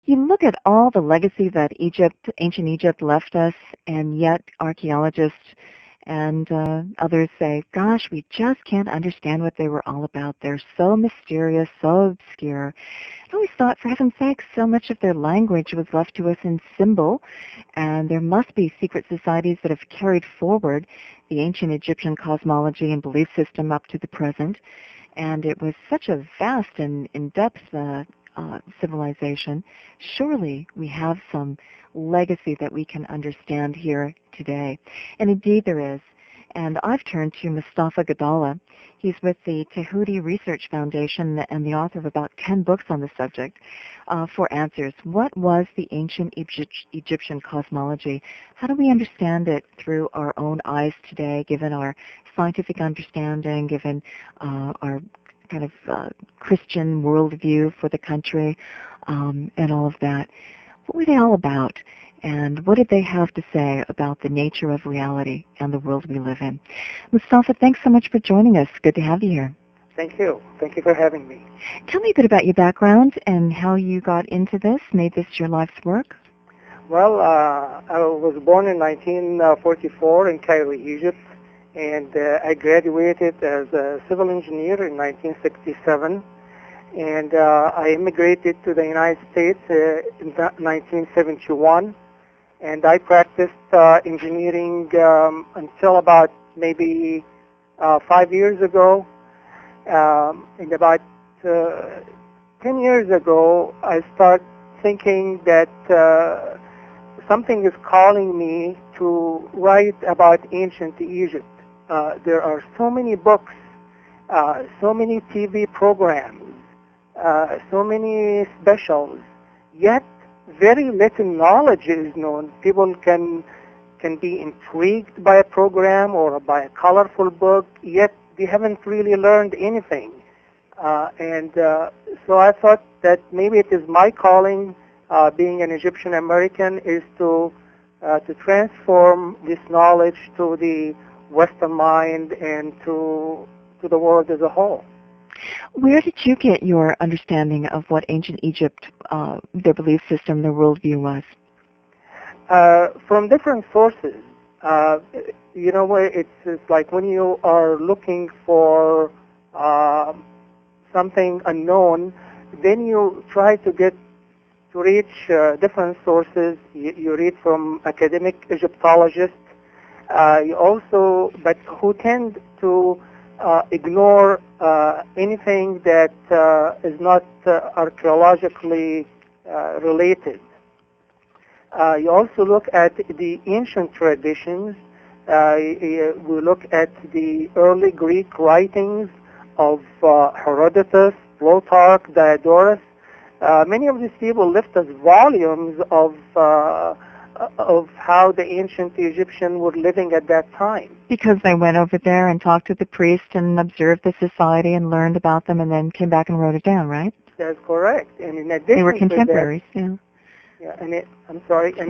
You look at all the legacy that ancient Egypt left us, and yet archaeologists and others say, gosh, we just can't understand what they were all about. They're so mysterious, so obscure. I always thought, for heaven's sake, so much of their language was left to us in symbol, and there must be secret societies that have carried forward the ancient Egyptian cosmology and belief system up to the present. And it was such a vast and in-depth civilization. Surely we have some legacy that we can understand here today. And indeed there is. And I've turned to Moustafa Gadalla. He's with the Tehuti Research Foundation and the author of about 10 books on the subject for answers. What was the ancient Egyptian cosmology? How do we understand it through our own eyes today, given our scientific understanding, given our kind of Christian worldview for the country, and all of that? What were they all about? And what did they have to say about the nature of reality and the world we live in? Moustafa, thanks so much for joining us. Good to have you here. Thank you. Thank you for having me. Tell me a bit about your background and how you got into this, made this your life's work. Well, I was born in 1944 in Cairo, Egypt, and I graduated as a civil engineer in 1967. And I immigrated to the United States in 1971. And I practiced engineering until about maybe 5 years ago. And about 10 years ago, I started thinking that something is calling me to write about ancient Egypt. There are so many books, so many TV programs, so many specials, yet very little knowledge is known. People can be intrigued by a program or by a colorful book, yet they haven't really learned anything. So I thought that maybe it is my calling, being an Egyptian American, is to transform this knowledge to the Western mind and to the world as a whole. Where did you get your understanding of what ancient Egypt, their belief system, their worldview was? From different sources. It's like when you are looking for something unknown, then you try to reach different sources. You read from academic Egyptologists, but who tend to ignore anything that is not archaeologically related. You also look at the ancient traditions. We look at the early Greek writings of Herodotus, Plutarch, Diodorus. Many of these people left us volumes of how the ancient Egyptians were living at that time. Because they went over there and talked to the priest and observed the society and learned about them and then came back and wrote it down, right? That's correct. And in addition, they were contemporaries, to that, And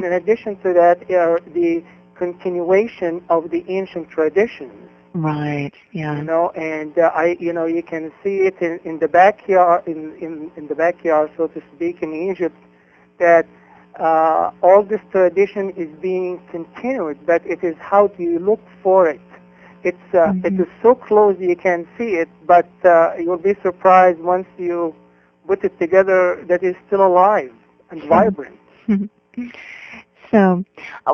in addition to that, the continuation of the ancient traditions. Right. Yeah. You can see it in the backyard, in the backyard, so to speak, in Egypt, that all this tradition is being continued, but it is how do you look for it? It is so close you can see it, but you'll be surprised once you put it together that it's still alive and vibrant. So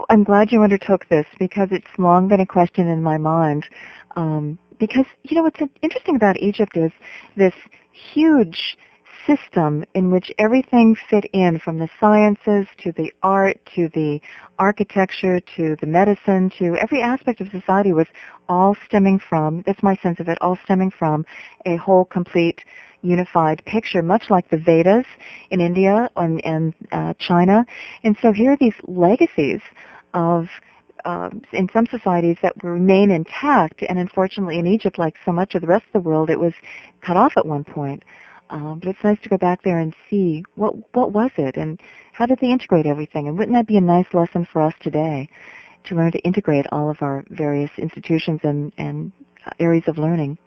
I'm glad you undertook this, because it's long been a question in my mind. Because, what's interesting about Egypt is this huge system in which everything fit in, from the sciences to the art to the architecture to the medicine to every aspect of society was all stemming from, that's my sense of it, all stemming from a whole complete unified picture, much like the Vedas in India and China. And so here are these legacies of in some societies that remain intact, and unfortunately in Egypt, like so much of the rest of the world, it was cut off at one point. But it's nice to go back there and see what was it, and how did they integrate everything? And wouldn't that be a nice lesson for us today, to learn to integrate all of our various institutions and areas of learning?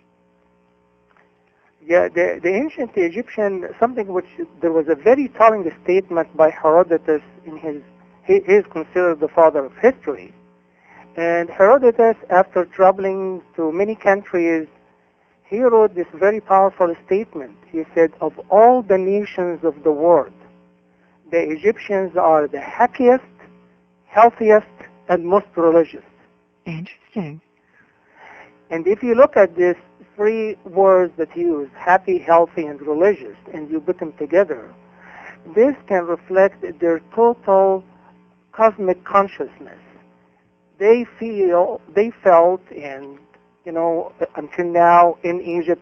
Yeah, the ancient Egyptian, something which there was a very telling statement by Herodotus in he is considered the father of history. And Herodotus, after traveling to many countries, he wrote this very powerful statement. He said, of all the nations of the world, the Egyptians are the happiest, healthiest, and most religious. Interesting. And if you look at these three words that he used, happy, healthy, and religious, and you put them together, this can reflect their total cosmic consciousness. They felt, and until now in Egypt,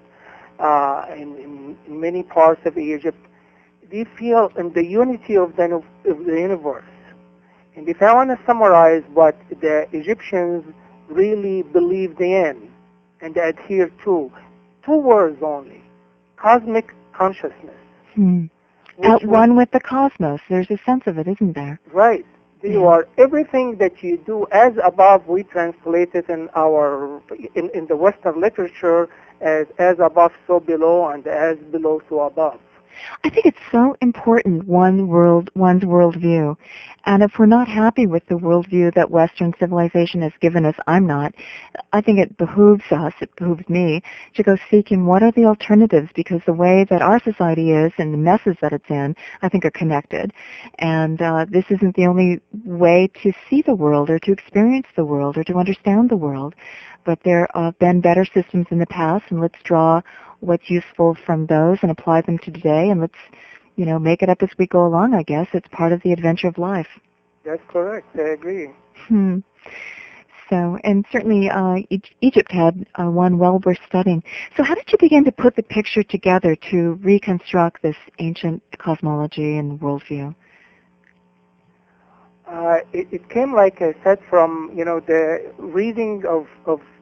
in many parts of Egypt, they feel in the unity of the universe. And if I want to summarize what the Egyptians really believed in and adhered to, two words only: cosmic consciousness. At one with the cosmos. There's a sense of it, isn't there? Right. You are everything that you do as above. We translate it in the Western literature as above, so below, and as below, so above. I think it's so important, one's worldview. And if we're not happy with the worldview that Western civilization has given us, I'm not, I think it behooves me, to go seeking what are the alternatives, because the way that our society is and the messes that it's in, I think are connected. And this isn't the only way to see the world or to experience the world or to understand the world. But there have been better systems in the past, and let's draw what's useful from those and apply them to today, and let's, make it up as we go along, I guess. It's part of the adventure of life. That's correct. I agree. So, and certainly Egypt had one well worth studying. So how did you begin to put the picture together to reconstruct this ancient cosmology and worldview? It came, like I said, from, the reading of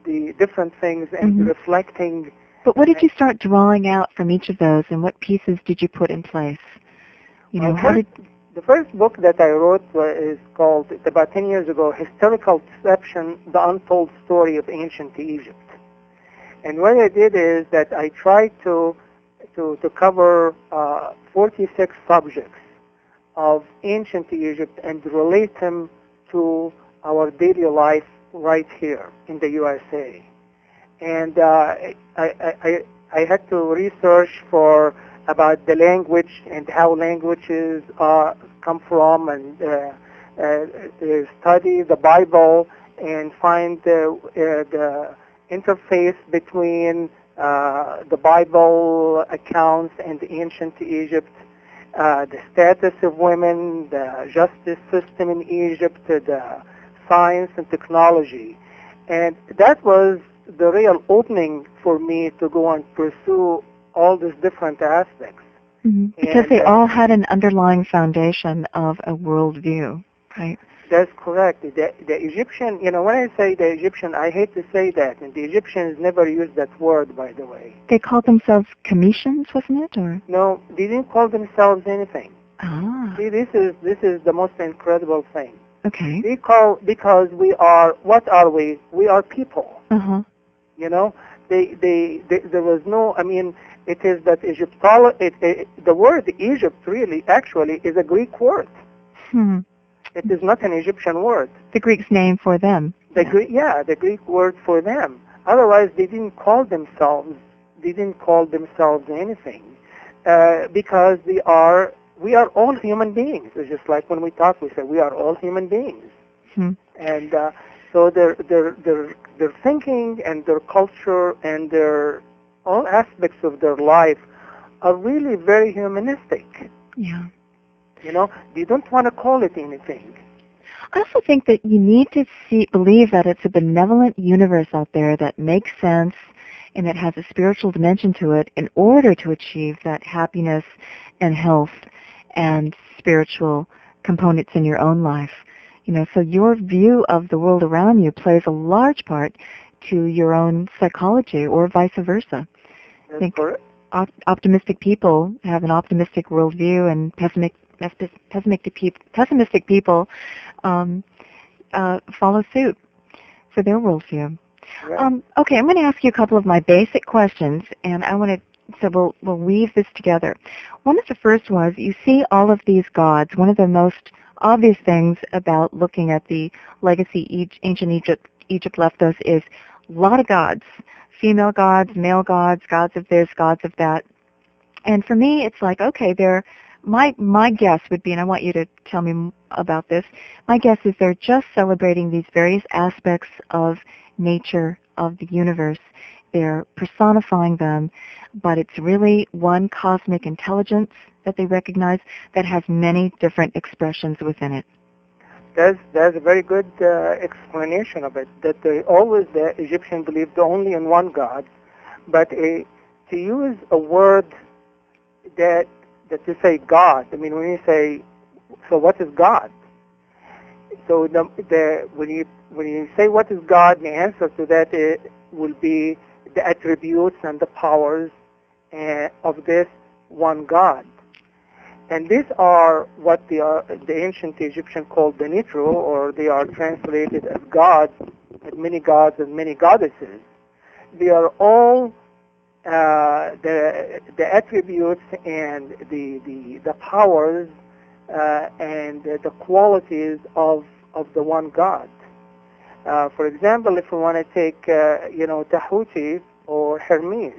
the different things and reflecting. But what did you start drawing out from each of those, and what pieces did you put in place? The first book that I wrote is called, about 10 years ago, Historical Deception, The Untold Story of Ancient Egypt. And what I did is that I tried to cover 46 subjects of ancient Egypt and relate them to our daily life right here in the USA. And I had to research about the language and how languages come from, and study the Bible and find the interface between the Bible accounts and ancient Egypt, the status of women, the justice system in Egypt, the science and technology. And that was the real opening for me to go and pursue all these different aspects. Because they all had an underlying foundation of a worldview, right? That's correct. The Egyptian, when I say the Egyptian, I hate to say that, and the Egyptians never used that word, by the way. They called themselves Cometians, wasn't it? Or no, they didn't call themselves anything. See, this is the most incredible thing. Okay. Because we are, what are we? We are people. There was no, it is that the word Egypt really, actually, is a Greek word. It is not an Egyptian word. The Greek's name for them. The Greek word for them. Otherwise, they didn't call themselves anything, because we are all human beings. It's just like when we talk, we say we are all human beings. And so their thinking and their culture and their all aspects of their life are really very humanistic. Yeah. They don't want to call it anything. I also think that you need to believe that it's a benevolent universe out there that makes sense and that has a spiritual dimension to it in order to achieve that happiness and health and spiritual components in your own life. So your view of the world around you plays a large part to your own psychology, or vice versa. That's correct. Optimistic people have an optimistic worldview, and pessimistic people follow suit for their worldview. Right. Okay, I'm going to ask you a couple of my basic questions, and I want to So we'll weave this together. One of the first was, you see all of these gods. One of the most obvious things about looking at the legacy ancient Egypt left us is a lot of gods. Female gods, male gods, gods of this, gods of that. And for me, it's like, okay, my guess would be, and I want you to tell me about this, my guess is they're just celebrating these various aspects of nature, of the universe. They're personifying them, but it's really one cosmic intelligence that they recognize that has many different expressions within it. There's a very good explanation of it, that the Egyptian believed only in one God, but to use a word that to say God, I mean, when you say, so what is God? So when you say what is God, the answer to that will be the attributes and the powers of this one God. And these are what the ancient Egyptian called the Nitru, or they are translated as gods, as many gods and many goddesses. They are all the attributes and the powers and the qualities of the one God. For example, if we want to take Tehuti or Hermes,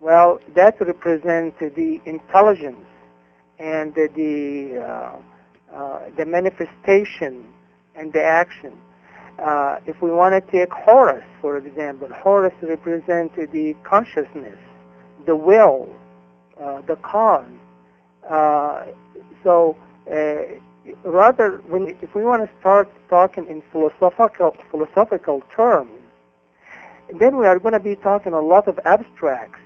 well, that represents the intelligence and the manifestation and the action. If we want to take Horus, for example, Horus represents the consciousness, the will, the cause. Rather, if we want to start talking in philosophical terms, then we are going to be talking a lot of abstracts.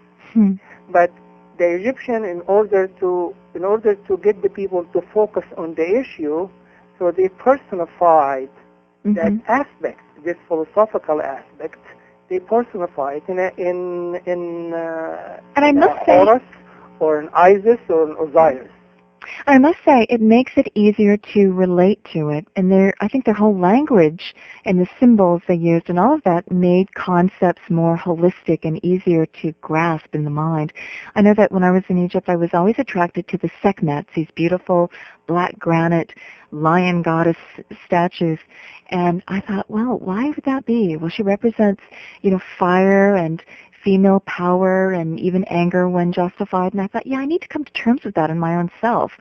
But the Egyptian, in order to get the people to focus on the issue, so they personified that aspect, this philosophical aspect. They personified in Horus or in Isis or in Osiris. I must say, it makes it easier to relate to it, and I think their whole language and the symbols they used and all of that made concepts more holistic and easier to grasp in the mind. I know that when I was in Egypt, I was always attracted to the Sekhmets, these beautiful black granite lion goddess statues, and I thought, well, why would that be? Well, she represents, fire and female power and even anger when justified. And I thought, I need to come to terms with that in my own self.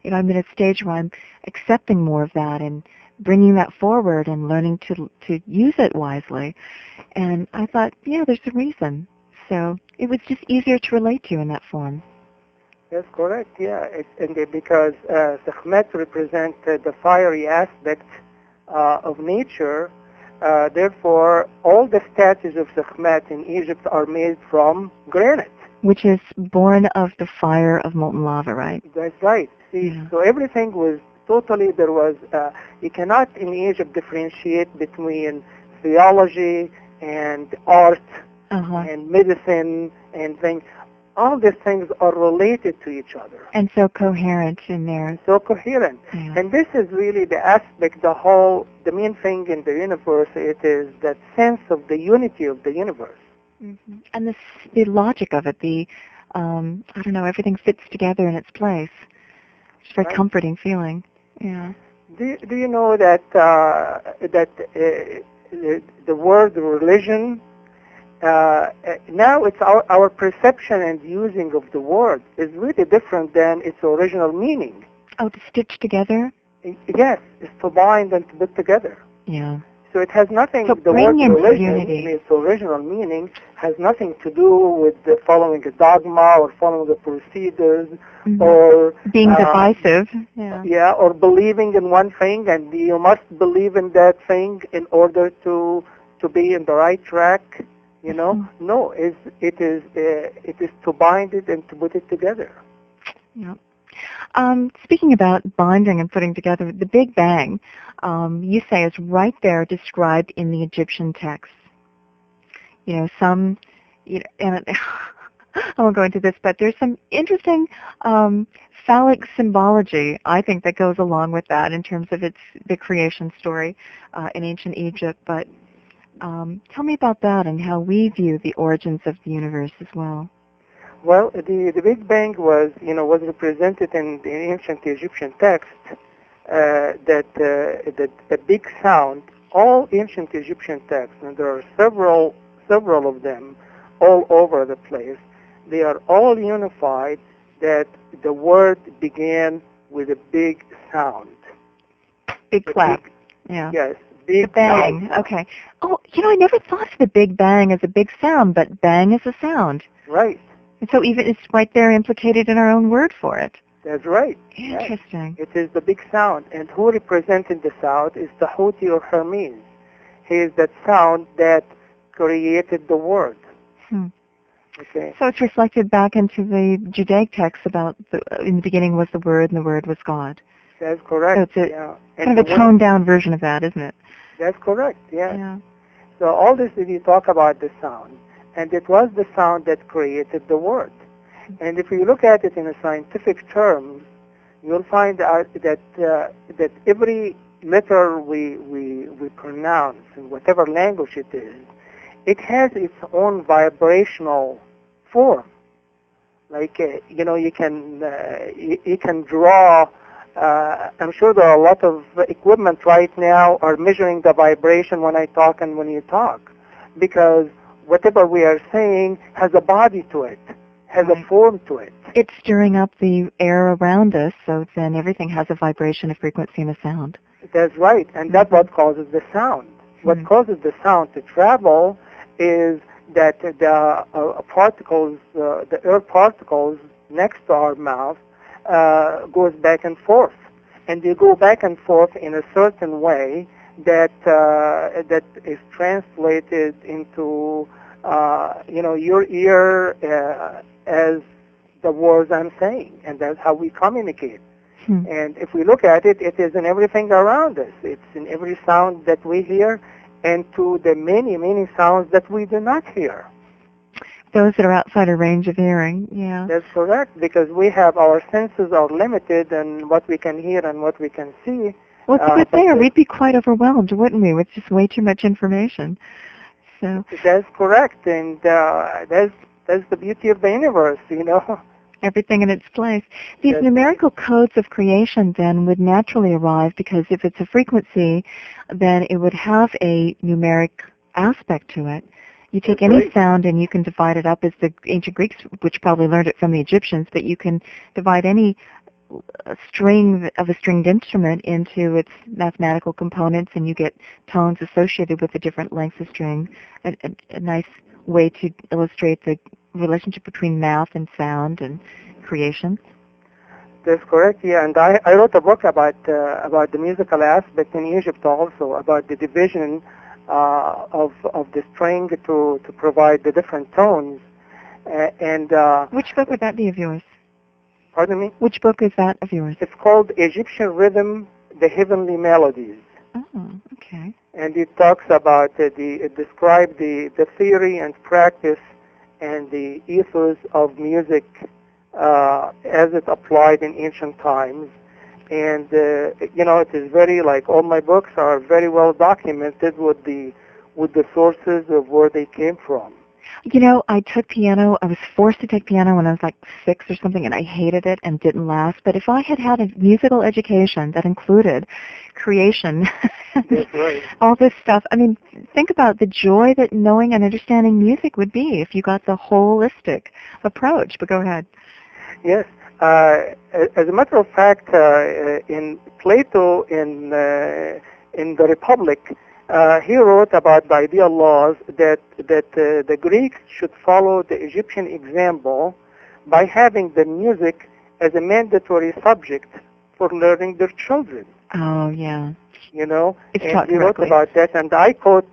I'm at a stage where I'm accepting more of that and bringing that forward and learning to use it wisely. And I thought, there's a reason. So it was just easier to relate to in that form. That's correct, because Sekhmet represents the fiery aspect of nature. Therefore, all the statues of Sekhmet in Egypt are made from granite. Which is born of the fire of molten lava, right? That's right. See, so everything was totally, you cannot in Egypt differentiate between theology and art and medicine and things. All these things are related to each other. And so coherent in there. So coherent. Yeah. And this is really the aspect, the main thing in the universe, it is that sense of the unity of the universe. And the logic of it, everything fits together in its place. It's a very comforting feeling. Yeah. Do you know that the word religion, now it's our perception and using of the word is really different than its original meaning. Oh, to stitch together? Yes, it's to bind and to put together. Yeah. So it has nothing, so the word religion unity in its original meaning has nothing to do with following a dogma or following the procedures or being divisive. Or believing in one thing, and you must believe in that thing in order to be in the right track. No, it is to bind it and to put it together. Yeah. Speaking about binding and putting together, the Big Bang, you say, is right there described in the Egyptian texts. And I won't go into this, but there's some interesting phallic symbology, I think, that goes along with that in terms of the creation story in ancient Egypt. But tell me about that and how we view the origins of the universe as well. Well, the Big Bang was represented in the ancient Egyptian text that the big sound. All ancient Egyptian texts, and there are several of them, all over the place. They are all unified that the word began with a big sound. Big clap. Yeah. Yes. The bang. Okay. Oh, I never thought of the Big Bang as a big sound, but bang is a sound. Right. And so even it's right there implicated in our own word for it. That's right. Interesting. It is the big sound. And who represented the sound is Tehuti or Hermes. He is that sound that created the word. Okay. So it's reflected back into the Judaic texts about in the beginning was the Word and the Word was God. That's correct. So it's kind of a toned-down version of that, isn't it? That's correct, yes. Yeah. So all this, we talk about the sound. And it was the sound that created the word. And if you look at it in a scientific terms, you'll find out that every letter we pronounce in whatever language it is, it has its own vibrational form. Like you can draw. I'm sure there are a lot of equipment right now are measuring the vibration when I talk and when you talk, because whatever we are saying has a body to it, has a form to it. It's stirring up the air around us, so then everything has a vibration, a frequency, and a sound. That's right, and that's what causes the sound. What causes the sound to travel is that the particles, the air particles next to our mouth, goes back and forth, and they go back and forth in a certain way that is translated into your ear as the words I'm saying, and that's how we communicate. And if we look at it, it is in everything around us. It's in every sound that we hear, and to the many, many sounds that we do not hear. Those that are outside our range of hearing, yeah. That's correct, because we have our senses are limited in what we can hear and what we can see. Well, it's a good thing, or we'd be quite overwhelmed, wouldn't we, with just way too much information. So that's correct, and that's the beauty of the universe, Everything in its place. These numerical codes of creation then would naturally arrive, because if it's a frequency, then it would have a numeric aspect to it. You take any sound and you can divide it up, as the ancient Greeks, which probably learned it from the Egyptians, but you can divide any string of a stringed instrument into its mathematical components, and you get tones associated with the different lengths of string. A nice way to illustrate the relationship between math and sound and creation. That's correct, yeah. And I wrote a book about the musical aspect in Egypt also, about the division of the string to provide the different tones. Which book would that be of yours? Pardon me? Which book is that of yours? It's called Egyptian Rhythm, the Heavenly Melodies. Oh, okay. And it talks about it describes the theory and practice and the ethos of music as it applied in ancient times. And it is very, like, all my books are very well documented with the sources of where they came from. I took piano. I was forced to take piano when I was like 6 or something, and I hated it and didn't last. But if I had had a musical education that included creation, that's right. all this stuff, I mean, think about the joy that knowing and understanding music would be if you got the holistic approach. But go ahead. Yes. As a matter of fact, in Plato, in the Republic, he wrote about the ideal laws that the Greeks should follow the Egyptian example by having the music as a mandatory subject for learning their children. Oh, yeah. It's and he wrote about that, and I quote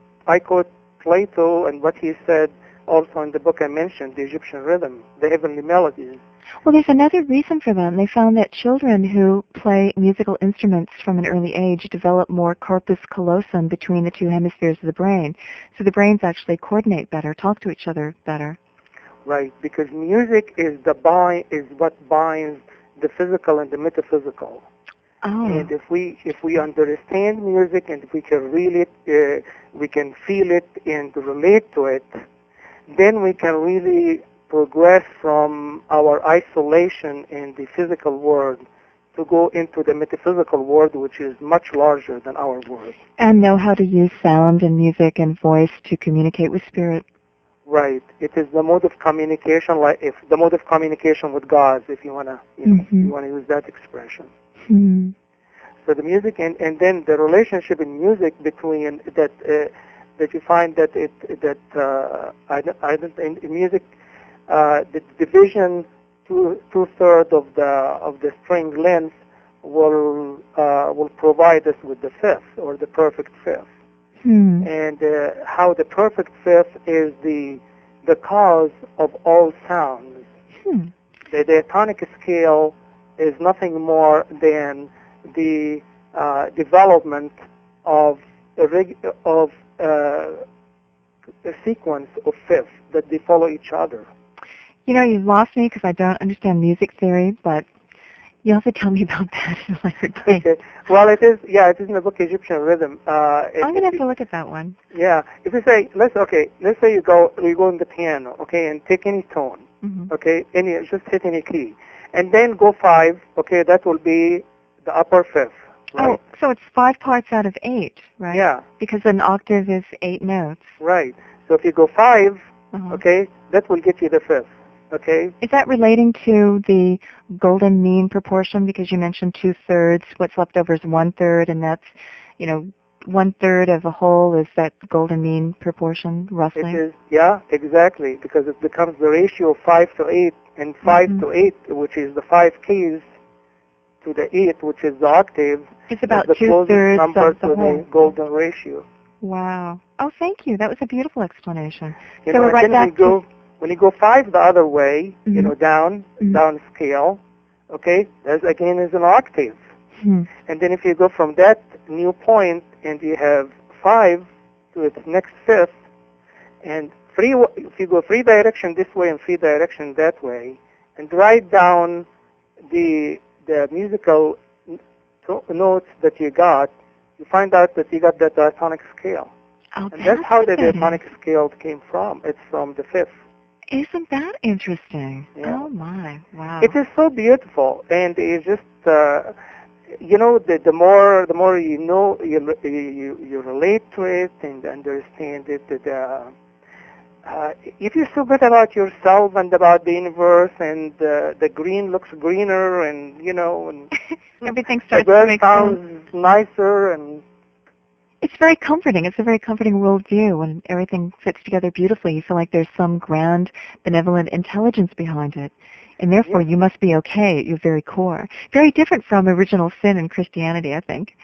Plato and what he said also in the book I mentioned, the Egyptian Rhythm, the Heavenly Melodies. Well, there's another reason for that, and they found that children who play musical instruments from an early age develop more corpus callosum between the two hemispheres of the brain. So the brains actually coordinate better, talk to each other better. Right, because music is what binds the physical and the metaphysical. Oh. And if we understand music, and if we can really we can feel it and relate to it, then we can really progress from our isolation in the physical world to go into the metaphysical world, which is much larger than our world. And know how to use sound and music and voice to communicate with spirit. Right. It is the mode of communication, like if the mode of communication with God, if you wanna, you wanna use that expression. Mm-hmm. So the music, and then the relationship in music between that that you find that in music, the division two-thirds of the string length will provide us with the fifth, or the perfect fifth. And how the perfect fifth is the cause of all sounds. The diatonic scale is nothing more than the development of a sequence of fifths that they follow each other. You know, you've lost me because I don't understand music theory, but you'll have to tell me about that in a later day. Okay. Well, it is in the book Egyptian Rhythm. I'm going to have to look at that one. Yeah. If you say, let's say you go in the piano, okay, and take any tone, okay, just hit any key, and then go 5, okay, that will be the upper fifth. Right? Oh, so it's 5 parts out of 8, right? Yeah. Because an octave is 8 notes. Right. So if you go 5, okay, that will get you the fifth. Okay. Is that relating to the golden mean proportion? Because you mentioned 2/3, what's left over is 1/3, and that's, 1/3 of a whole is that golden mean proportion, roughly? It is, yeah, exactly, because it becomes the ratio of 5 to 8, and 5 to 8, which is the 5 keys, to the 8, which is the octave, it's about is the closest number of the to whole. the golden ratio. Wow. Oh, thank you. That was a beautiful explanation. You so know, we're right back when you go 5 the other way, down scale, okay, that again is an octave. And then if you go from that new point and you have 5 to its next fifth, and if you go 3 direction this way and 3 direction that way, and write down the musical notes that you got, you find out that you got the diatonic scale. Oh, and that's how the diatonic scale came from. It's from the fifth. Isn't that interesting? Yeah. Oh my, wow. It is so beautiful, and it's just the more you know, you relate to it and understand it. If you feel good about yourself and about the universe, and the green looks greener, and and everything starts the to make sounds sense. nicer, and it's very comforting. It's a very comforting worldview when everything fits together beautifully. You feel like there's some grand, benevolent intelligence behind it. And therefore, you must be okay at your very core. Very different from original sin in Christianity, I think.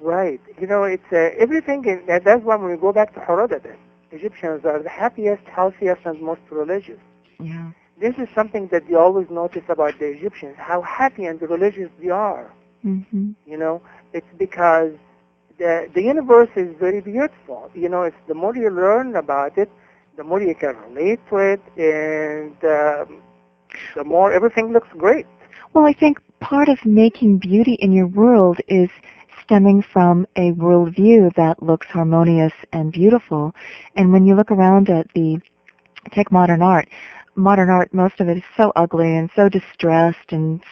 Right. It's everything. That's why when we go back to Herodotus, Egyptians are the happiest, healthiest, and most religious. Yeah. This is something that you always notice about the Egyptians, how happy and religious they are. It's because the universe is very beautiful. It's the more you learn about it, the more you can relate to it, and the more everything looks great. Well, I think part of making beauty in your world is stemming from a worldview that looks harmonious and beautiful. And when you look around at take modern art, most of it is so ugly and so distressed and,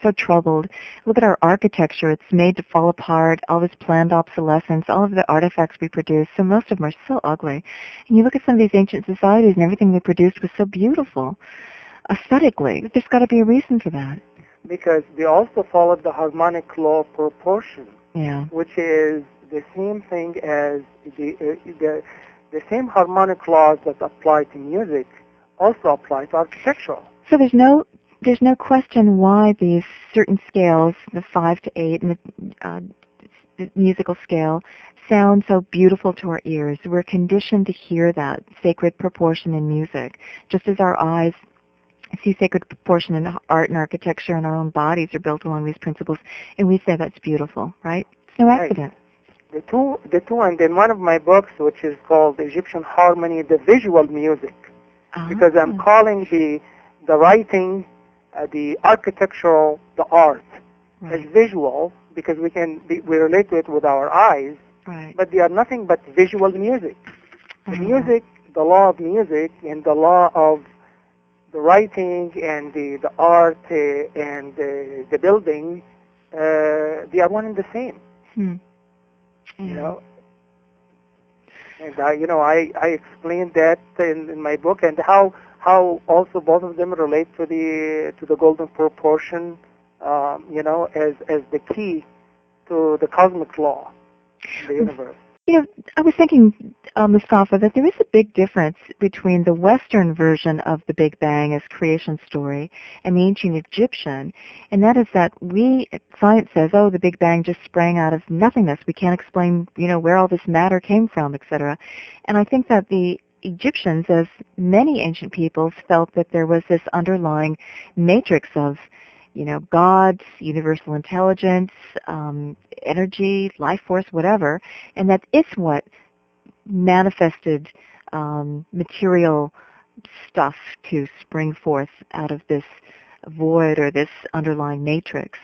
so troubled. Look at our architecture. It's made to fall apart, all this planned obsolescence, all of the artifacts we produce. So most of them are so ugly. And you look at some of these ancient societies and everything they produced was so beautiful. Aesthetically, there's got to be a reason for that. Because they also followed the harmonic law of proportion, which is the same thing as the same harmonic laws that apply to music also apply to architectural. So there's no question why these certain scales, the 5 to 8 and the musical scale, sound so beautiful to our ears. We're conditioned to hear that sacred proportion in music, just as our eyes see sacred proportion in art and architecture, and our own bodies are built along these principles, and we say that's beautiful, right? It's no accident. The two, and in one of my books, which is called Egyptian Harmony, the visual music, because I'm calling the writing, the architectural, the art, as visual, because we relate to it with our eyes, but they are nothing but visual music. The music, the law of music, and the law of the writing and the art and the building, they are one and the same. You know, and I explained that in my book, and how also both of them relate to the golden proportion, as the key to the cosmic law of the universe. I was thinking, Moustafa, that there is a big difference between the Western version of the Big Bang as creation story and the ancient Egyptian, and that is that science says, oh, the Big Bang just sprang out of nothingness. We can't explain, where all this matter came from, etc. And I think that the Egyptians, as many ancient peoples, felt that there was this underlying matrix of gods, universal intelligence, energy, life force, whatever, and that it's what manifested material stuff to spring forth out of this void or this underlying matrix.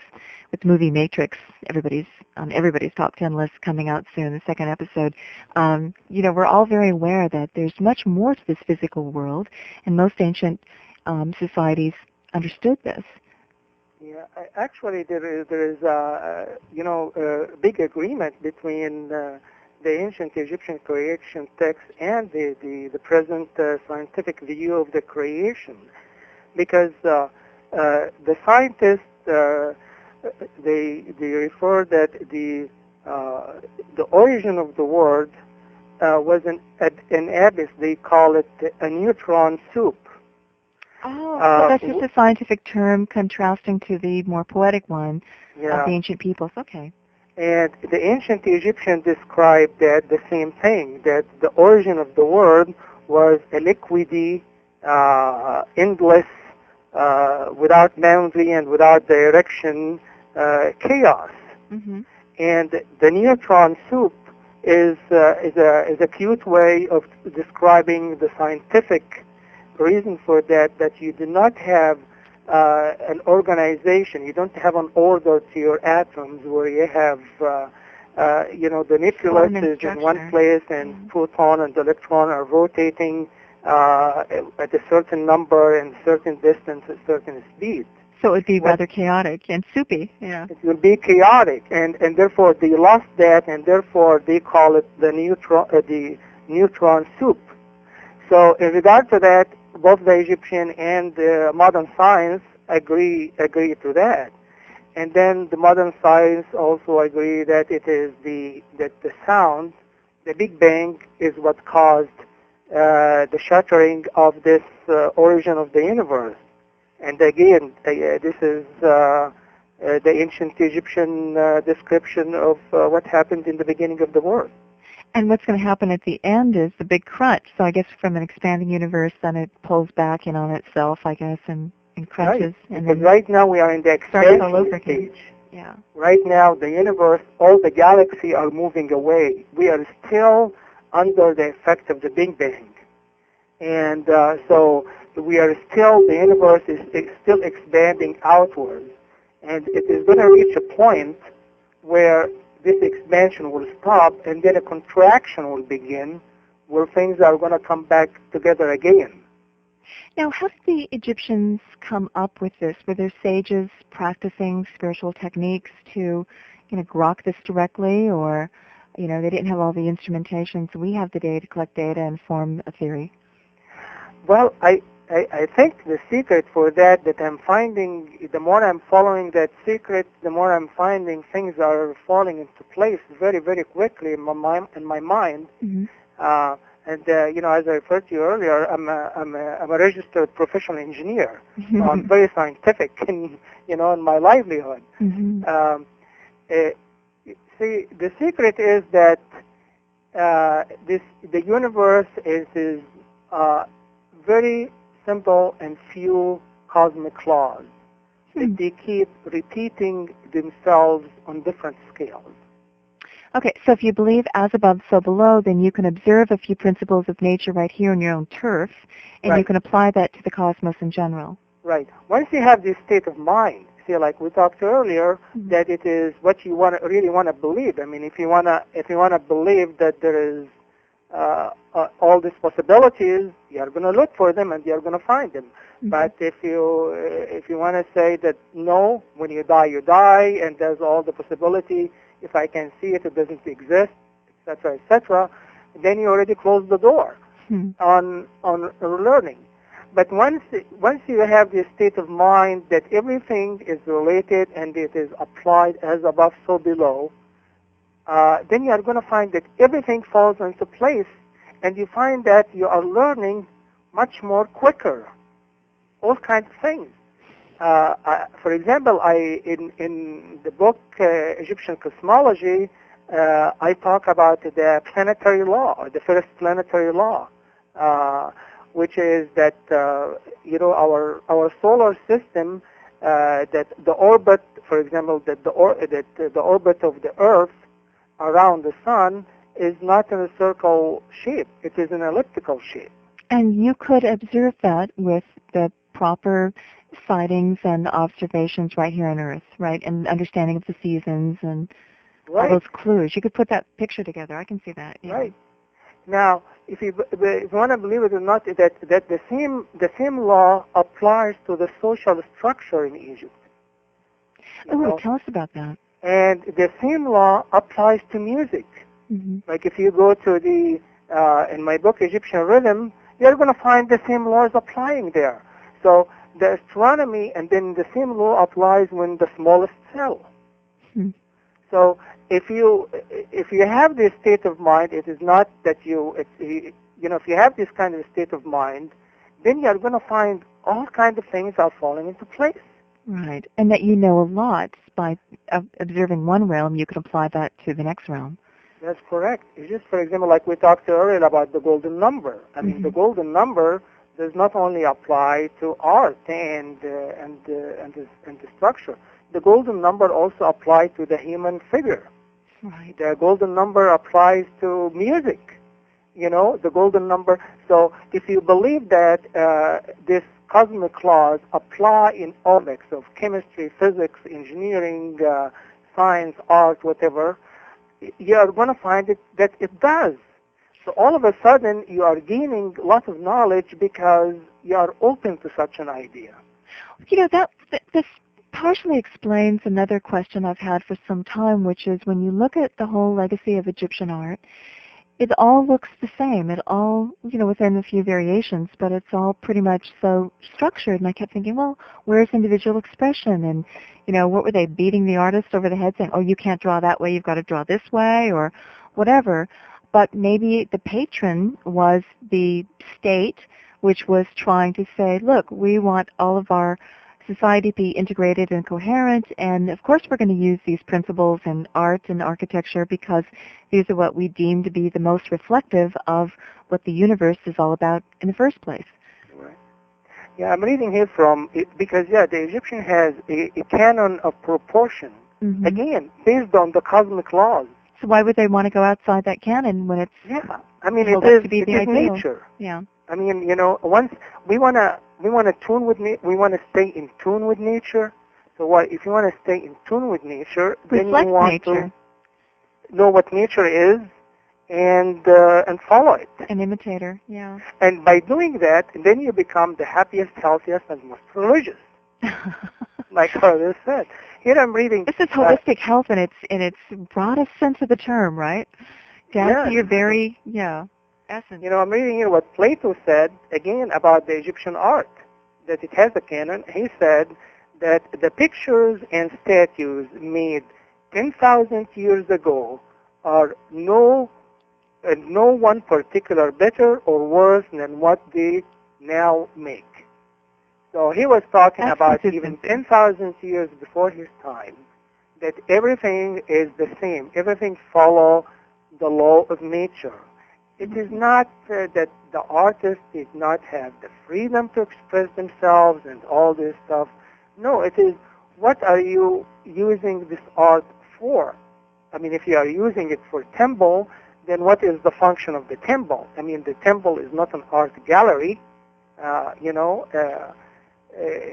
With the movie Matrix, everybody's top 10 list coming out soon, the second episode, we're all very aware that there's much more to this physical world, and most ancient societies understood this. Yeah, actually, there is a big agreement between the ancient Egyptian creation text and the present scientific view of the creation, because the scientists they refer that the origin of the world was an abyss. They call it a neutron soup. Oh, so that's just a scientific term contrasting to the more poetic one of the ancient peoples. Okay. And the ancient Egyptians described that the same thing, that the origin of the world was a liquidy, endless, without boundary and without direction, chaos. Mm-hmm. And the neutron soup is a cute way of describing the scientific reason for that you do not have an organization. You don't have an order to your atoms where you have, the nucleus is in one place and proton and electron are rotating at a certain number and certain distance at certain speed. So it would be rather chaotic and soupy. Yeah. It will be chaotic, and therefore they lost that, and therefore they call it the neutron soup. So in regard to that, both the Egyptian and the modern science agree to that, and then the modern science also agree that it is the sound, the Big Bang, is what caused the shattering of this origin of the universe. And again, this is the ancient Egyptian description of what happened in the beginning of the world. And what's going to happen at the end is the big crunch. So I guess from an expanding universe, then it pulls back in on itself, I guess, and crunches. Right. And then right now we are in the expansion stage. Yeah. Right now the universe, all the galaxies are moving away. We are still under the effect of the Big Bang. And so we are still, the universe is still expanding outwards. And it is going to reach a point where this expansion will stop, and then a contraction will begin, where things are going to come back together again. Now, how did the Egyptians come up with this? Were there sages practicing spiritual techniques to, grok this directly, or, they didn't have all the instrumentation so we have today to collect data and form a theory? Well, I think the secret for that I'm finding, the more I'm following that secret, the more I'm finding things are falling into place very, very quickly in my mind. Mm-hmm. And as I referred to you earlier, I'm a registered professional engineer. Mm-hmm. So I'm very scientific in my livelihood. Mm-hmm. See, the secret is that the universe is very simple and few cosmic laws. They keep repeating themselves on different scales. Okay, so if you believe as above, so below, then you can observe a few principles of nature right here on your own turf, and Right. you can apply that to the cosmos in general. Right. Once you have this state of mind, see, like we talked earlier, that it is what you really want to believe. I mean, if you want to believe that there is all these possibilities, you're going to look for them and you're going to find them. Mm-hmm. But if you want to say that no, when you die, and there's all the possibility, if I can see it, it doesn't exist, etc., then you already closed the door on learning. But once you have this state of mind that everything is related and it is applied as above, so below, then you are going to find that everything falls into place, and you find that you are learning much more quicker, all kinds of things. For example, in the book Egyptian Cosmology, I talk about the planetary law, or the first planetary law, which is that our solar system, that the orbit, for example, that the orbit of the Earth around the sun is not in a circle shape; it is an elliptical shape. And you could observe that with the proper sightings and observations right here on Earth, right, and understanding of the seasons and all those clues. You could put that picture together. I can see that. Yeah. Right. Now, if you want to believe it or not, that the same law applies to the social structure in Egypt. Oh, tell us about that. And the same law applies to music. Mm-hmm. Like if you go to in my book Egyptian Rhythm, you're going to find the same laws applying there. So the astronomy, and then the same law applies when the smallest cell. Mm-hmm. So if you have this state of mind, it is not that if you have this kind of state of mind, then you're going to find all kinds of things are falling into place. Right, and that you know a lot by observing one realm, you can apply that to the next realm. That's correct. It's just, for example, like we talked earlier about the golden number. I mean, the golden number does not only apply to art and the structure. The golden number also applies to the human figure. Right. The golden number applies to music. The golden number. So if you believe that this cosmic laws apply in all aspects of chemistry, physics, engineering, science, art, whatever, you are going to find that it does. So all of a sudden, you are gaining lots of knowledge because you are open to such an idea. This partially explains another question I've had for some time, which is when you look at the whole legacy of Egyptian art, it all looks the same. It all, within a few variations, but it's all pretty much so structured. And I kept thinking, well, where's individual expression? And, what were they beating the artist over the head saying, oh, you can't draw that way, you've got to draw this way, or whatever. But maybe the patron was the state, which was trying to say, look, we want all of our society to be integrated and coherent, and of course we're going to use these principles in art and architecture because these are what we deem to be the most reflective of what the universe is all about in the first place. Right. Yeah, I'm reading here because the Egyptian has a canon of proportion, again, based on the cosmic laws. So why would they want to go outside that canon when it's it is nature. Yeah. I mean, once we want to stay in tune with nature. So if you want to stay in tune with nature, then you want to know what nature is and follow it. An imitator, yeah. And by doing that, then you become the happiest, healthiest, and most religious. Like how this said. Here I'm reading. This is holistic health in its broadest sense of the term, right? Down to your very essence. I'm reading here what Plato said again about the Egyptian art, that it has a canon. He said that the pictures and statues made 10,000 years ago are no one particular better or worse than what they now make. So he was talking about even 10,000 years before his time, that everything is the same. Everything follows the law of nature. It is not that the artist did not have the freedom to express themselves and all this stuff. No, it is what are you using this art for? I mean, if you are using it for temple, then what is the function of the temple? I mean, the temple is not an art gallery.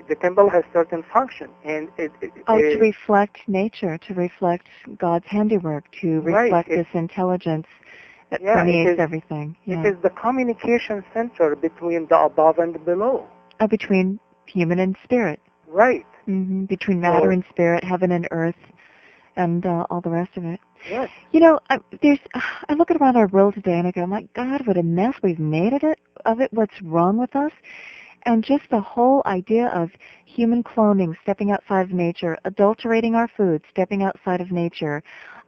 The temple has certain function, and to reflect nature, to reflect God's handiwork, to reflect this intelligence that Yeah, permeates everything. Yeah. It is the communication center between the above and the below. Between human and spirit. Right. Between matter and spirit, heaven and earth, and all the rest of it. Yes. You know, I look around our world today and I go, my God, what a mess we've made of it. What's wrong with us? And just the whole idea of human cloning, stepping outside of nature, adulterating our food, stepping outside of nature,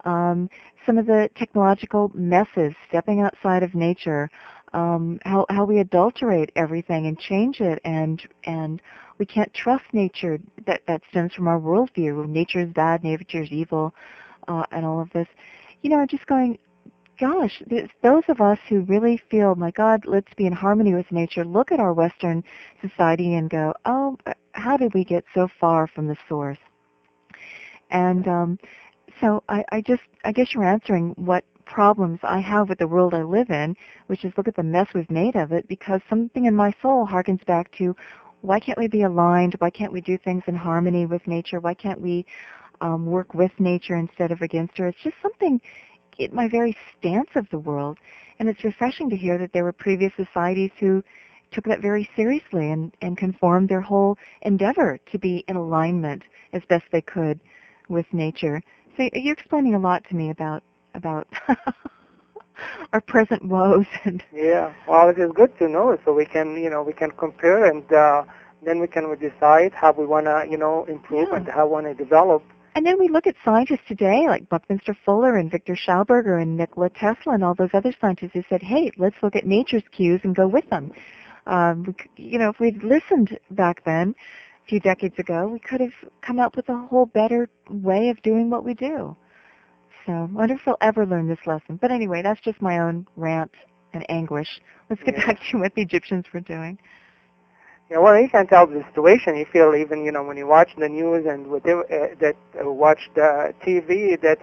some of the technological messes, stepping outside of nature, how we adulterate everything and change it, and we can't trust nature. That stems from our worldview. Nature's bad, nature's evil, and all of this. You know, I'm just going, gosh, those of us who really feel, my God, let's be in harmony with nature, look at our Western society and go, oh, how did we get so far from the source? And so I guess you're answering what problems I have with the world I live in, which is look at the mess we've made of it, because something in my soul harkens back to, why can't we be aligned? Why can't we do things in harmony with nature? Why can't we work with nature instead of against her? It's just something in my very stance of the world. And it's refreshing to hear that there were previous societies who took that very seriously and conformed their whole endeavor to be in alignment as best they could with nature. So you're explaining a lot to me about our present woes. Yeah, well, it is good to know, so we can, we can compare, and then we can decide how we want to, improve and how we want to develop. And then we look at scientists today like Buckminster Fuller and Viktor Schauberger and Nikola Tesla and all those other scientists who said, hey, let's look at nature's cues and go with them. If we'd listened back then, a few decades ago, we could have come up with a whole better way of doing what we do. So I wonder if we'll ever learn this lesson. But anyway, that's just my own rant and anguish. Let's get back to what the Egyptians were doing. Yeah, well, you can tell the situation. You feel even, when you watch the news and whatever, watch the TV, that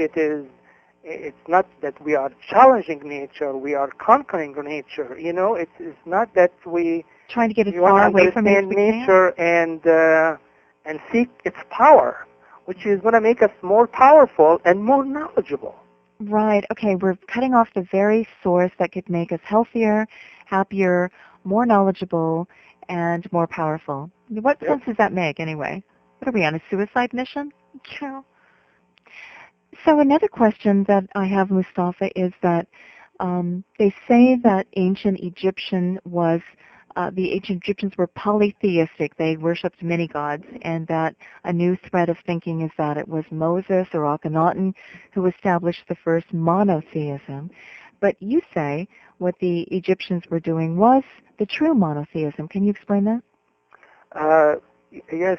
it's not that we are challenging nature, we are conquering nature. It's not that we trying to get as far away from nature and seek its power, which is going to make us more powerful and more knowledgeable. Right. Okay, we're cutting off the very source that could make us healthier, happier, more knowledgeable, and more powerful. What sense does that make, anyway? What are we, on a suicide mission? So another question that I have, Moustafa, is that they say that the ancient Egyptians were polytheistic. They worshipped many gods, and that a new thread of thinking is that it was Moses or Akhenaten who established the first monotheism. But you say what the Egyptians were doing was the true monotheism. Can you explain that? Yes,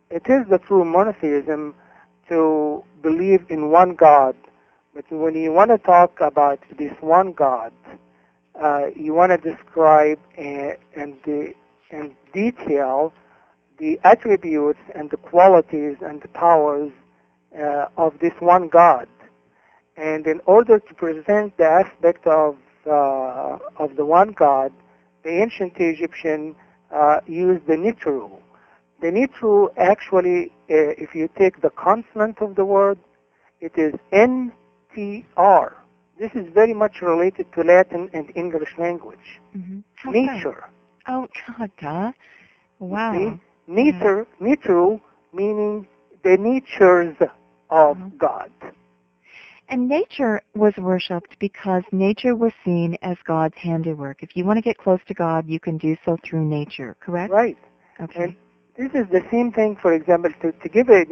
it is the true monotheism to believe in one God. But when you want to talk about this one God, you want to describe and detail the attributes and the qualities and the powers of this one God. And in order to present the aspect of the one God, the ancient Egyptian used the Nitru. The Nitru actually, if you take the consonant of the word, it is NTR. This is very much related to Latin and English language. Mm-hmm. Nature. Oh, God. Wow. Nitru meaning the natures of God. And nature was worshipped because nature was seen as God's handiwork. If you want to get close to God, you can do so through nature, correct? Right. Okay. And this is the same thing, for example, to give a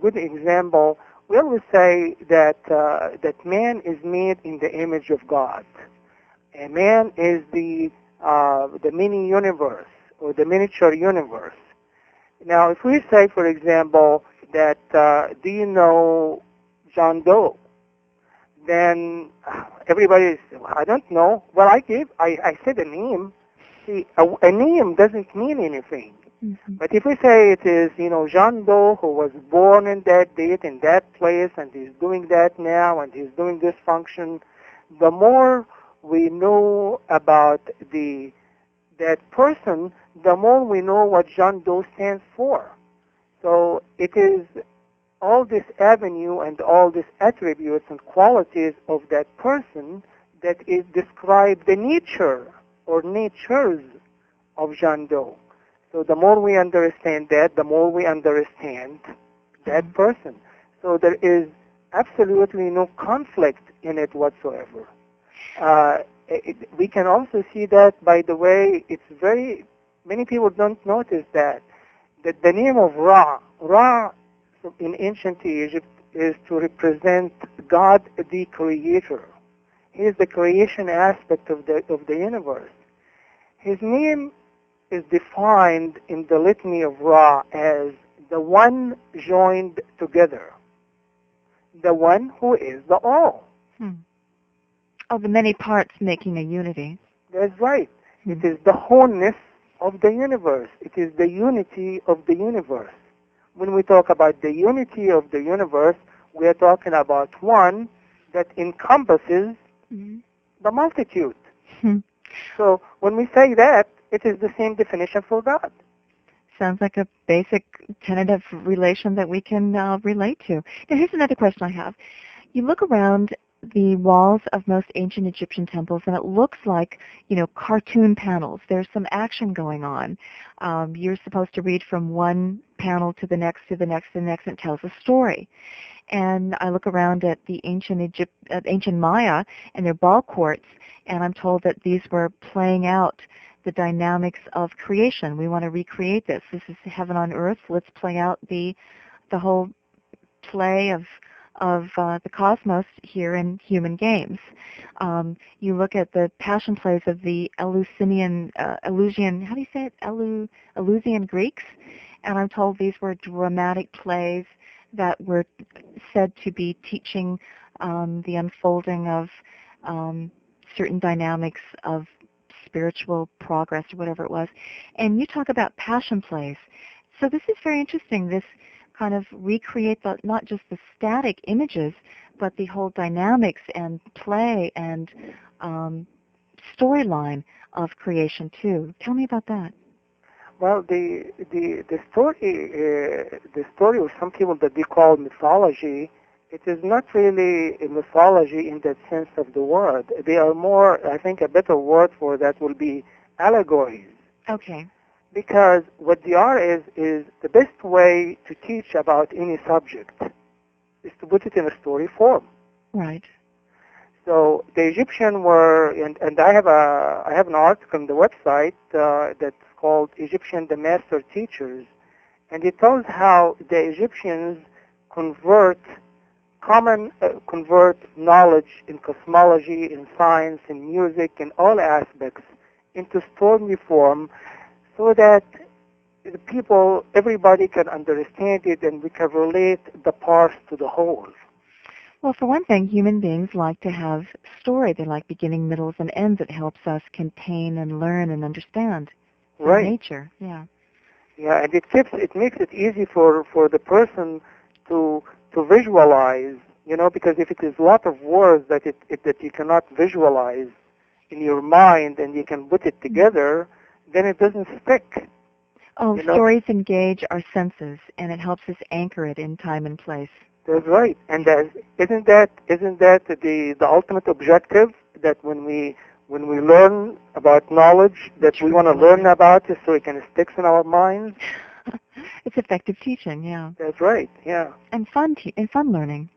good example, we always say that man is made in the image of God. And man is the mini universe or the miniature universe. Now, if we say, for example, that do you know John Doe? Then everybody is, I don't know. Well, I said a name. See, a name doesn't mean anything. Mm-hmm. But if we say it is, John Doe who was born in that date in that place and he's doing that now and he's doing this function, the more we know about that person, the more we know what John Doe stands for. So it is all this avenue and all these attributes and qualities of that person that is describe the nature or natures of John Doe. So the more we understand that, the more we understand that person. So there is absolutely no conflict in it whatsoever. We can also see that, by the way, many people don't notice that the name of Ra in ancient Egypt is to represent God the Creator. He is the creation aspect of the universe. His name is defined in the litany of Ra as the one joined together, the one who is the all. Oh, the many parts making a unity. That's right. It is the wholeness of the universe. It is the unity of the universe. When we talk about the unity of the universe, we are talking about one that encompasses the multitude. So when we say that, it is the same definition for God. Sounds like a basic tentative relation that we can relate to. Now, here's another question I have. You look around the walls of most ancient Egyptian temples, and it looks like, cartoon panels. There's some action going on. You're supposed to read from one panel to the next, to the next, to the next, and it tells a story. And I look around at the ancient Maya and their ball courts, and I'm told that these were playing out the dynamics of creation. We want to recreate this. This is heaven on earth. Let's play out the whole play of the cosmos here in human games. You look at the passion plays of the Eleusinian, how do you say it? Eleusinian Greeks, and I'm told these were dramatic plays that were said to be teaching the unfolding of certain dynamics of spiritual progress or whatever it was. And you talk about passion plays. So this is very interesting, this kind of recreate not just the static images, but the whole dynamics and play and storyline of creation too. Tell me about that. Well, the story of some people that they call mythology, it is not really a mythology in that sense of the word. They are more, I think a better word for that will be allegories. Okay. Because what they are is the best way to teach about any subject is to put it in a story form. Right. So the Egyptian were, and I have an article on the website that's called Egyptian the Master Teachers, and it tells how the Egyptians convert knowledge in cosmology, in science, in music, in all aspects into story form, so that the people, everybody can understand it and we can relate the parts to the whole. Well, for one thing, human beings like to have story. They like beginning, middles, and ends. It helps us contain and learn and understand nature. Yeah. Yeah, and it makes it easy for the person to visualize, because if it is a lot of words that you cannot visualize in your mind and you can put it together, then it doesn't stick. Oh, stories engage our senses, and it helps us anchor it in time and place. That's right. And isn't that the ultimate objective, that when we learn about knowledge, that we want to learn about it so it can stick in our minds? It's effective teaching, yeah. That's right, yeah. And fun learning.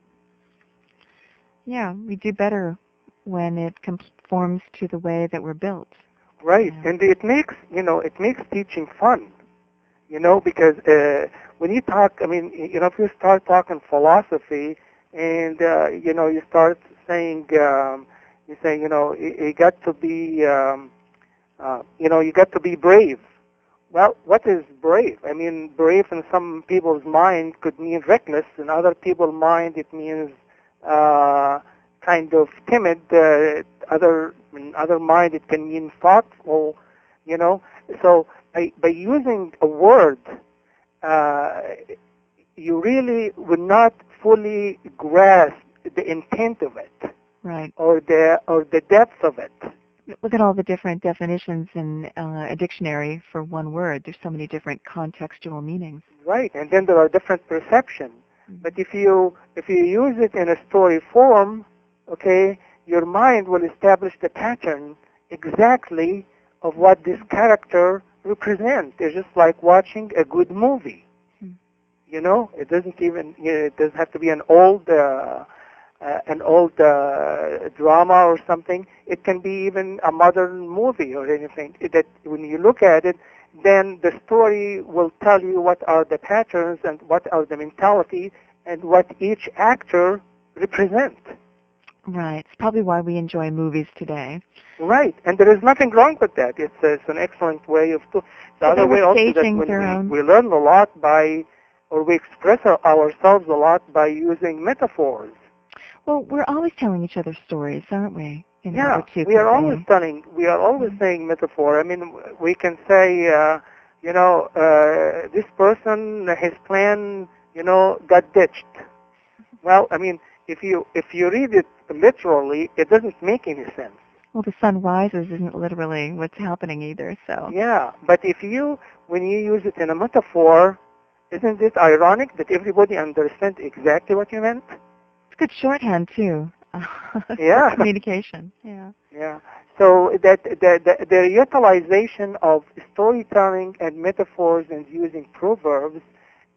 Yeah, we do better when it conforms to the way that we're built. Right, Yeah. and it makes teaching fun, because when you talk, if you start talking philosophy, and you start saying, you say, you got to be, you got to be brave. Well, what is brave? I mean, brave in some people's mind could mean reckless. In other people's mind, it means kind of timid. In other mind, it can mean thoughtful. So by using a word, you really would not fully grasp the intent of it, right, or the depth of it. Look at all the different definitions in a dictionary for one word. There's so many different contextual meanings. Right, and then there are different perceptions. But if you use it in a story form, okay, your mind will establish the pattern exactly of what this character represents. It's just like watching a good movie. You know, it doesn't even, it doesn't have to be an old drama or something. It can be even a modern movie or anything. That when you look at it, then the story will tell you what are the patterns and what are the mentality and what each actor represents. Right. It's probably why we enjoy movies today. Right, and there is nothing wrong with that. It's an excellent way of the other way also that when we learn a lot by, or we express ourselves a lot by using metaphors. Well, we're always telling each other stories, aren't we? Yeah, we are always saying metaphor. I mean, we can say, this person, his plan, got ditched. Well, I mean, if you read it literally, it doesn't make any sense. Well, the sun rises isn't literally what's happening either, so. Yeah, but when you use it in a metaphor, isn't it ironic that everybody understands exactly what you meant? It's good shorthand, too. Yeah. Communication, yeah. Yeah. So that the utilization of storytelling and metaphors and using proverbs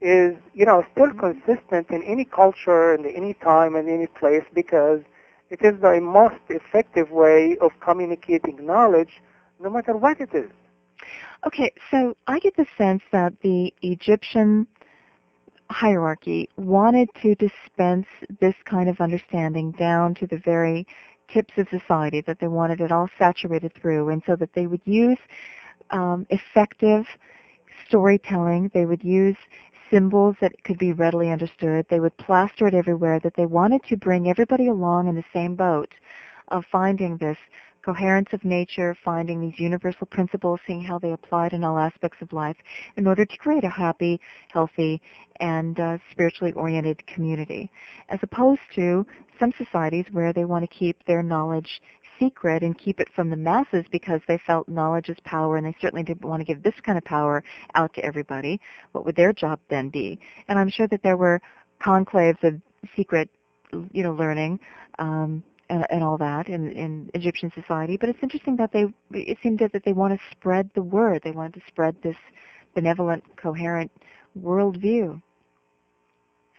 is, still consistent in any culture and any time and any place because it is the most effective way of communicating knowledge, no matter what it is. Okay, so I get the sense that the Egyptian hierarchy wanted to dispense this kind of understanding down to the very tips of society, that they wanted it all saturated through, and so that they would use effective storytelling. They would use symbols that could be readily understood. They would plaster it everywhere, that they wanted to bring everybody along in the same boat of finding this coherence of nature, finding these universal principles, seeing how they applied in all aspects of life in order to create a happy, healthy, and spiritually oriented community, as opposed to some societies where they want to keep their knowledge secret and keep it from the masses because they felt knowledge is power, and they certainly didn't want to give this kind of power out to everybody. What would their job then be? And I'm sure that there were conclaves of secret, learning and all that in Egyptian society. But it's interesting that it seemed that they want to spread the word. They wanted to spread this benevolent, coherent worldview.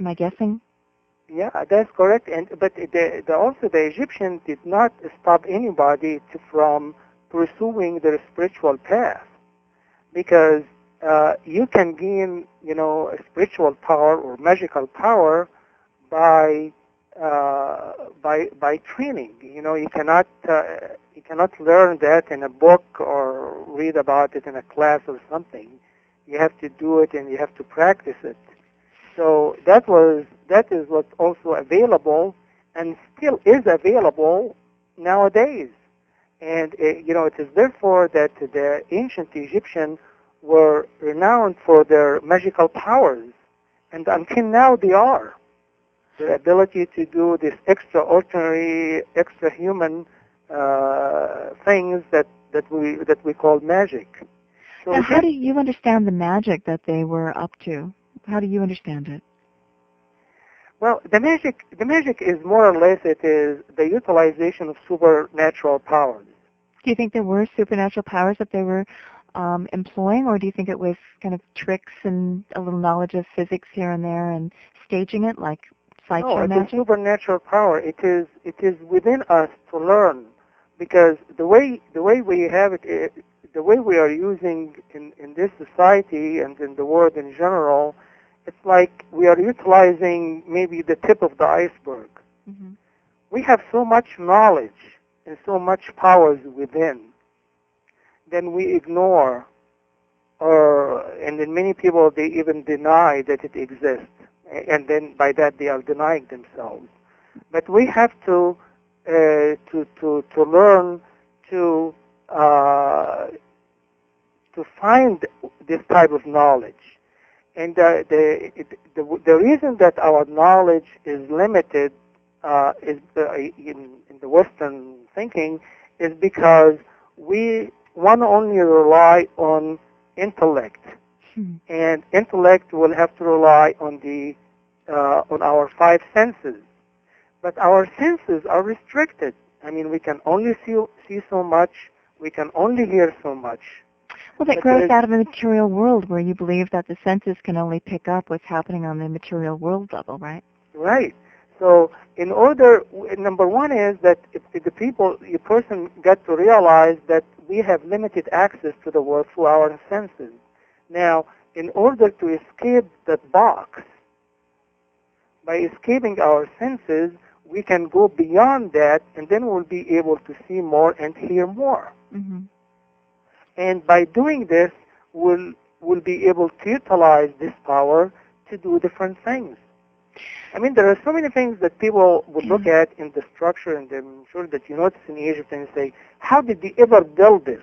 Am I guessing? Yeah, that's correct. But also the Egyptians did not stop anybody from pursuing their spiritual path, because you can gain, a spiritual power or magical power by training. You cannot learn that in a book or read about it in a class or something. You have to do it and you have to practice it. So that is what's also available and still is available nowadays. And it is therefore that the ancient Egyptians were renowned for their magical powers, and until now they are. Their ability to do this extraordinary, extra-human things that we call magic. So now, how do you understand the magic that they were up to? How do you understand it? Well, the magic is more or less, it is the utilization of supernatural powers. Do you think there were supernatural powers that they were employing, or do you think it was kind of tricks and a little knowledge of physics here and there and staging it like sideshow magic? No, it is supernatural power. It is within us to learn, because the way we have it, the way we are using in this society and in the world in general, it's like we are utilizing maybe the tip of the iceberg. Mm-hmm. We have so much knowledge and so much powers within, then we ignore, and then many people, they even deny that it exists, and then by that they are denying themselves. But we have to learn to find this type of knowledge. And the reason that our knowledge is limited is in the Western thinking is because we want to only rely on intellect, and intellect will have to rely on the on our five senses. But our senses are restricted. I mean, we can only see so much. We can only hear so much. Well, that grows out of the material world where you believe that the senses can only pick up what's happening on the material world level, right? Right. So in order, number one is that if the person got to realize that we have limited access to the world through our senses. Now, in order to escape that box, by escaping our senses, we can go beyond that, and then we'll be able to see more and hear more. Mm-hmm. And by doing this, we'll be able to utilize this power to do different things. I mean, there are so many things that people would look at in the structure, and I'm sure that you notice in Egypt, and say, how did they ever build this?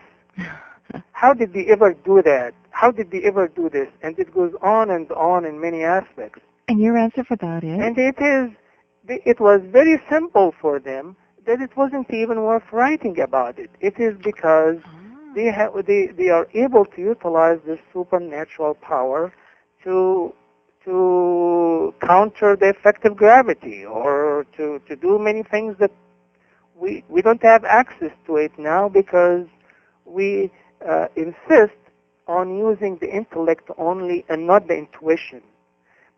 How did they ever do that? How did they ever do this? And it goes on and on in many aspects. And your answer for that is? And it was very simple for them that it wasn't even worth writing about it. It is because they are able to utilize this supernatural power to counter the effect of gravity, or to do many things that we don't have access to it now, because we insist on using the intellect only and not the intuition.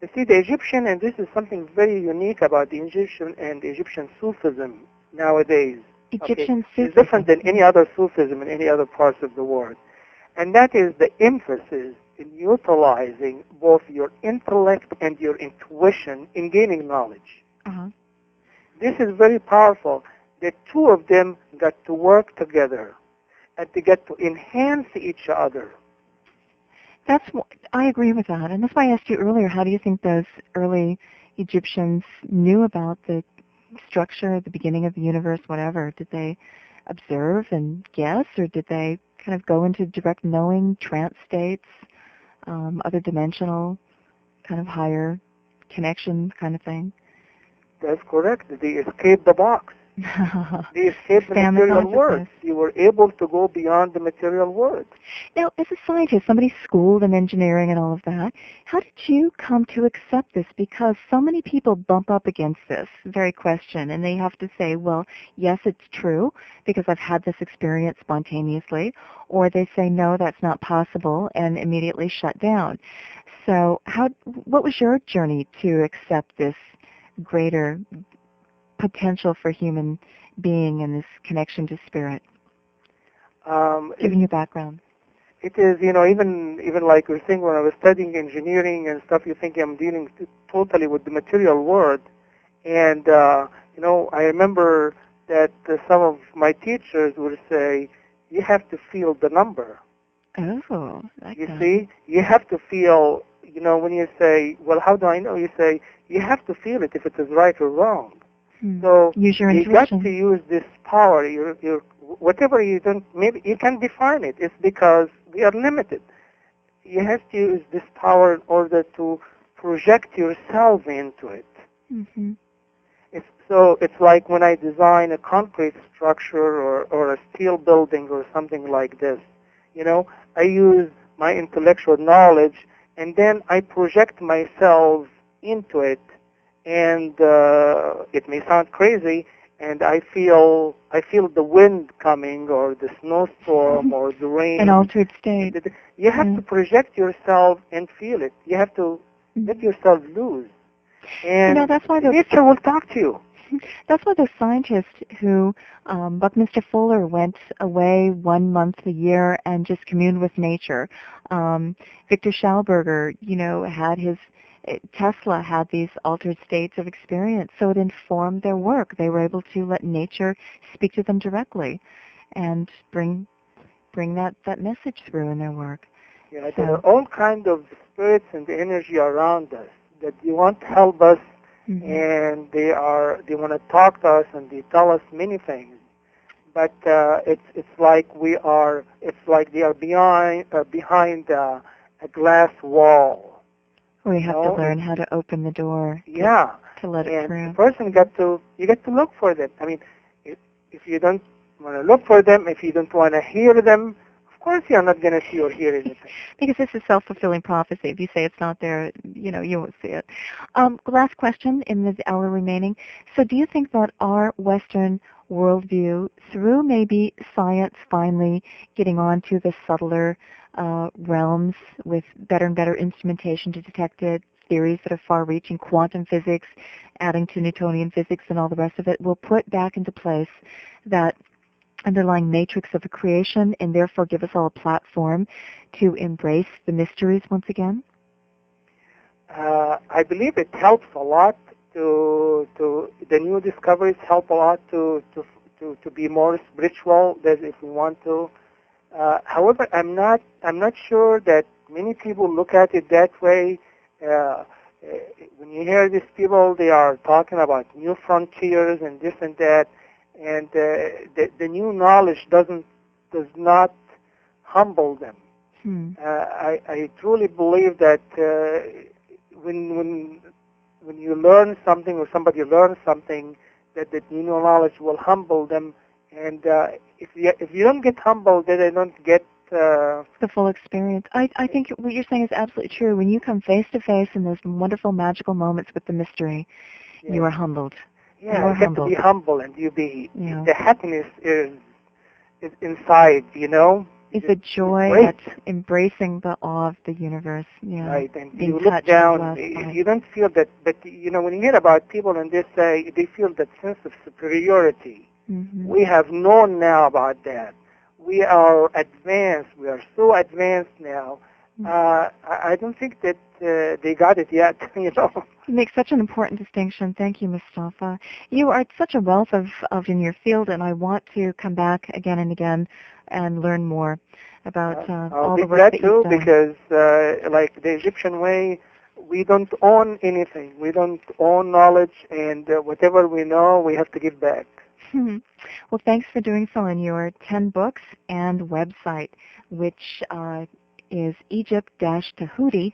You see, the Egyptian, and this is something very unique about the Egyptian and the Egyptian Sufism nowadays. Egyptian Sufism is different than any other Sufism in any other parts of the world. And that is the emphasis in utilizing both your intellect and your intuition in gaining knowledge. Uh-huh. This is very powerful. The two of them got to work together, and they got to enhance each other. I agree with that, and that's why I asked you earlier, how do you think those early Egyptians knew about the structure, the beginning of the universe, whatever? Did they observe and guess, or did they kind of go into direct knowing, trance states, other dimensional, kind of higher connection kind of thing? That's correct. They escaped the box. They escaped the material world. You were able to go beyond the material world. Now, as a scientist, somebody schooled in engineering and all of that, how did you come to accept this? Because so many people bump up against this very question, and they have to say, well, yes, it's true, because I've had this experience spontaneously, or they say, no, that's not possible, and immediately shut down. So what was your journey to accept this greater potential for human being and this connection to spirit, given your background? It is, even like we were saying, when I was studying engineering and stuff, you think I'm dealing totally with the material world. And, I remember that some of my teachers would say, you have to feel the number. Oh, you see? You have to feel, when you say, well, how do I know? You say, you have to feel it if it is right or wrong. So use your you intuition. got to use this power. Your whatever you don't, maybe you can define it. It's because we are limited. You have to use this power in order to project yourself into it. Mm-hmm. It's like when I design a concrete structure or a steel building or something like this. I use my intellectual knowledge, and then I project myself into it. And it may sound crazy, and I feel the wind coming, or the snowstorm, or the rain. An altered state. You have to project yourself and feel it. You have to let yourself loose. And that's why nature will talk to you. That's why the scientists who, Buckminster Fuller went away 1 month a year and just communed with nature. Viktor Schauberger, Tesla had these altered states of experience, so it informed their work. They were able to let nature speak to them directly and bring that message through in their work. Yeah, there are all kinds of spirits and energy around us that they want to help us, and they want to talk to us, and they tell us many things. But it's like they are behind a glass wall. We have to learn how to open the door. To let it through. And the person you get to look for them. I mean, if you don't want to look for them, if you don't want to hear them, of course you're not going to see or hear anything. Because this is self-fulfilling prophecy. If you say it's not there, you won't see it. Last question in this hour remaining. So do you think that our Western worldview, through maybe science finally getting on to the subtler realms with better and better instrumentation to detect it, theories that are far-reaching, quantum physics, adding to Newtonian physics and all the rest of it, will put back into place that underlying matrix of the creation and therefore give us all a platform to embrace the mysteries once again? I believe it helps a lot to the new discoveries help a lot to be more spiritual than if we want to. However, I'm not sure that many people look at it that way. When you hear these people, they are talking about new frontiers and this and that, and the new knowledge does not humble them. I truly believe that when you learn something or somebody learns something, that the new knowledge will humble them, and if you don't get humbled, then they don't get the full experience. I think what you're saying is absolutely true. When you come face to face in those wonderful magical moments with the mystery, you are humbled. Yeah, you are you have humbled. to be humble, and the happiness is inside, It's a joy at embracing the awe of the universe. Yeah. Right, and being you look down, and you don't feel that, but when you hear about people and they feel that sense of superiority. Mm-hmm. We have known now about that. We are advanced. We are so advanced now. I don't think that they got it yet, You make such an important distinction. Thank you, Moustafa. You are such a wealth of in your field, and I want to come back again and again and learn more about all the work that you've done. Because, like the Egyptian way, we don't own anything. We don't own knowledge, and whatever we know, we have to give back. Well, thanks for doing so in your 10 books and website, which is Egypt-Tehuti,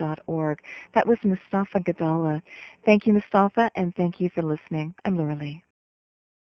Tehuti.org. That was Moustafa Gadalla. Thank you, Moustafa, and thank you for listening. I'm Laura Lee.